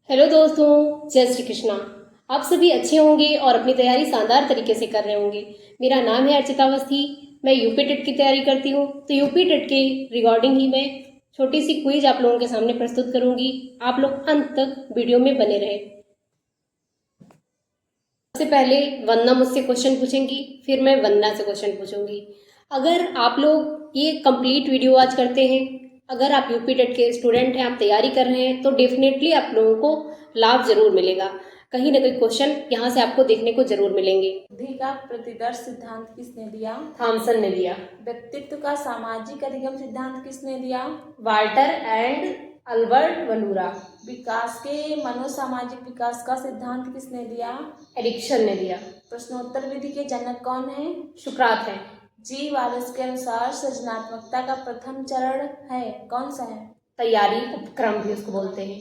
Hello दोस्तों, जय श्री कृष्णा। आप सभी अच्छे होंगे और अपनी तैयारी शानदार तरीके से कर रहे होंगे। मेरा नाम है अर्चिता अवस्थी। मैं यूपी टेट की तैयारी करती हूँ। तो यूपी टेट के रिगार्डिंग ही मैं छोटी सी क्विज आप लोगों के सामने प्रस्तुत करूंगी। आप लोग अंत तक वीडियो में बने रहे। सबसे पहले वंदना मुझसे क्वेश्चन पूछेंगी, फिर मैं वंदना से क्वेश्चन पूछूंगी। अगर आप लोग ये कंप्लीट वीडियो आज करते हैं, अगर आप यूपी टेट के स्टूडेंट हैं, आप तैयारी कर रहे हैं, तो डेफिनेटली आप लोगों को लाभ जरूर मिलेगा। कहीं ना कहीं क्वेश्चन यहाँ से आपको देखने को जरूर मिलेंगे। बुद्धि का प्रतिदर्श सिद्धांत किसने दिया? थॉमसन ने दिया। व्यक्तित्व का सामाजिक अधिगम सिद्धांत किसने दिया? वाल्टर एंड अल्बर्ट वलूरा। विकास के मनोसामाजिक विकास का सिद्धांत किसने दिया? एरिक्सन ने दिया। प्रश्नोत्तर विधि के जनक कौन है? सुकरात है। जी वालेस के अनुसार सृजनात्मकता का प्रथम चरण है कौन सा है? तैयारी उपक्रम भी उसको बोलते हैं।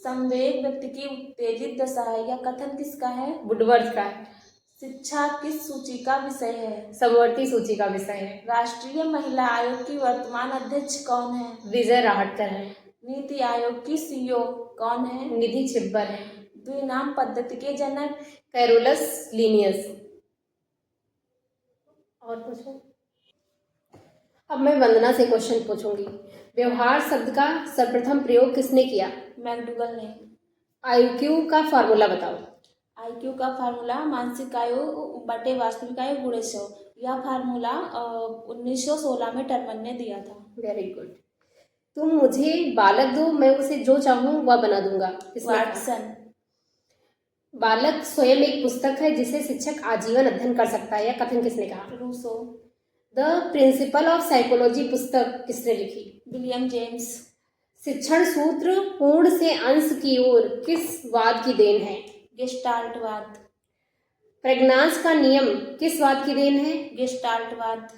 संवेग व्यक्ति की उत्तेजित दशा है, यह कथन किसका है? वुडवर्थ का है। शिक्षा किस सूची का विषय है? समवर्ती सूची का विषय है। राष्ट्रीय महिला आयोग की वर्तमान अध्यक्ष कौन है? विजय राहटकर है। नीति आयोग की सीईओ कौन है? निधि छिब्बर है। द्विनाम पद्धति के जनक? Carolus Linnaeus. और पूछो। अब मैं वंदना से क्वेश्चन पूछूंगी। व्यवहार शब्द का सर्वप्रथम प्रयोग किसने किया? मैकडूगल ने। आईक्यू का फॉर्मूला बताओ। आईक्यू का फार्मूला मानसिक आयु बटे वास्तविक आयु गुणे 100। यह फार्मूला 1916 में टर्मन ने दिया था। Very good. तुम मुझे बालक दो, मैं उसे जो चाहूँ वह बना दूंगा। वाटसन। बालक स्वयं एक पुस्तक है जिसे शिक्षक आजीवन अध्ययन कर सकता है, यह कथन किसने कहा? Rousseau. The principle of psychology पुस्तक किसने लिखी? William James. शिक्षण सूत्र पूर्ण से अंश की ओर किस वाद की देन है? गेस्टाल्टवाद। प्रेग्नांस का नियम किस वाद की देन है? गेस्टाल्टवाद।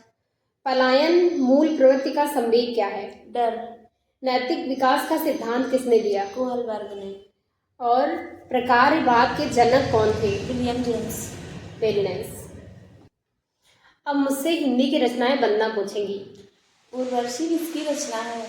पलायन मूल प्रवृत्ति का संवेग क्या है? डर। नैतिक विकास का सिद्धांत किसने दिया? कोहलबर्ग ने। और प्रकारवाद के जनक कौन थे? William James. Very nice. अब मुझसे हिंदी की रचनाएं वंदना पूछेंगी। उर्वशी किसकी रचना है?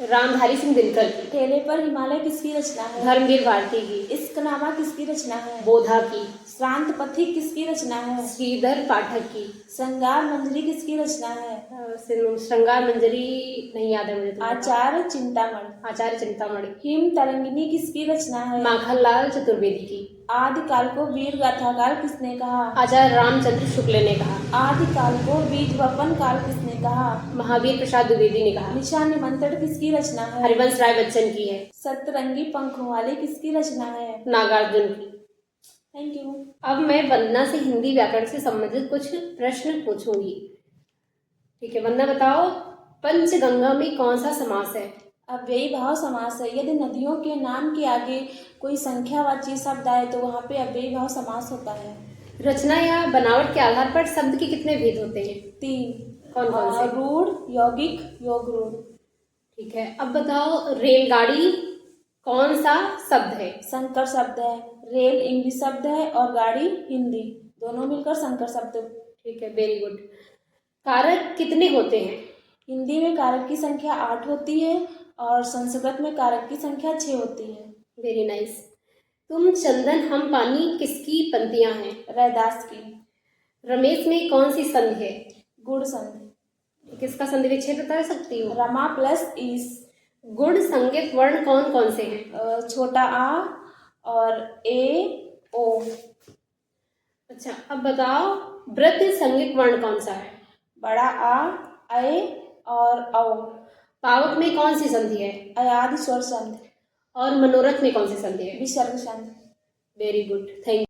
रामधारी सिंह दिनकर की। ठेले पर हिमालय किसकी रचना है? धर्मवीर भारती की। इश्कनामा किसकी रचना है? बोधा की। श्रांत पथिक किसकी रचना है? श्रीधर पाठक की। श्रृंगार मंजरी किसकी रचना है? श्रृंगार मंजरी नहीं याद है मुझे तो। आचार्य चिंतामणि। आचार्य चिंतामणि। हिम तरंगिनी किसकी रचना है? माखनलाल चतुर्वेदी की। आदिकाल को वीर गाथाकाल किसने कहा? आचार्य रामचंद्र शुक्ल ने कहा। आदिकाल को बीज वपन काल किसने कहा? महावीर प्रसाद द्विवेदी ने कहा। निशान निमंत्रण किसकी रचना है? हरिवंश राय बच्चन की है। सतरंगी पंखों वाली किसकी रचना है? नागार्जुन की। Thank you. अब मैं वंदना से हिंदी व्याकरण से संबंधित कुछ प्रश्न पूछूंगी। ठीक है, वंदना बताओ, पंचगंगा में कौन सा समास है? अव्ययी भाव समास है। यदि नदियों के नाम के आगे कोई संख्यावाची शब्द आए तो वहाँ पे अव्ययी भाव समास होता है। रचना या बनावट के आधार पर शब्द के कितने भेद होते हैं? 3। कौन कौन से? रूढ़, यौगिक, योग रूढ़। ठीक है, अब बताओ, रेलगाड़ी कौन सा शब्द है? संकर शब्द है। रेल इंग्लिश शब्द है और गाड़ी हिंदी, दोनों मिलकर संकर शब्द। ठीक है, वेरी गुड। कारक कितने होते हैं? हिंदी में कारक की संख्या 8 होती है और संस्कृत में कारक की संख्या 6 होती है। Very nice. तुम चंदन हम पानी किसकी पंक्तियां हैं? रैदास की। रमेश में कौन सी संधि है? गुण संधि। किसका संधि विच्छेद बता सकती हो? रमा प्लस ईस। गुण संज्ञक वर्ण कौन कौन से हैं? छोटा आ और ए ओ। अच्छा, अब बताओ, वृत्त संज्ञक वर्ण कौन सा है? बड़ा आ, ए और औ। पावक में कौन सी संधि है? अयादि स्वर संधि। और मनोरथ में कौन सी संधि है? विसर्ग संधि। Very good, thank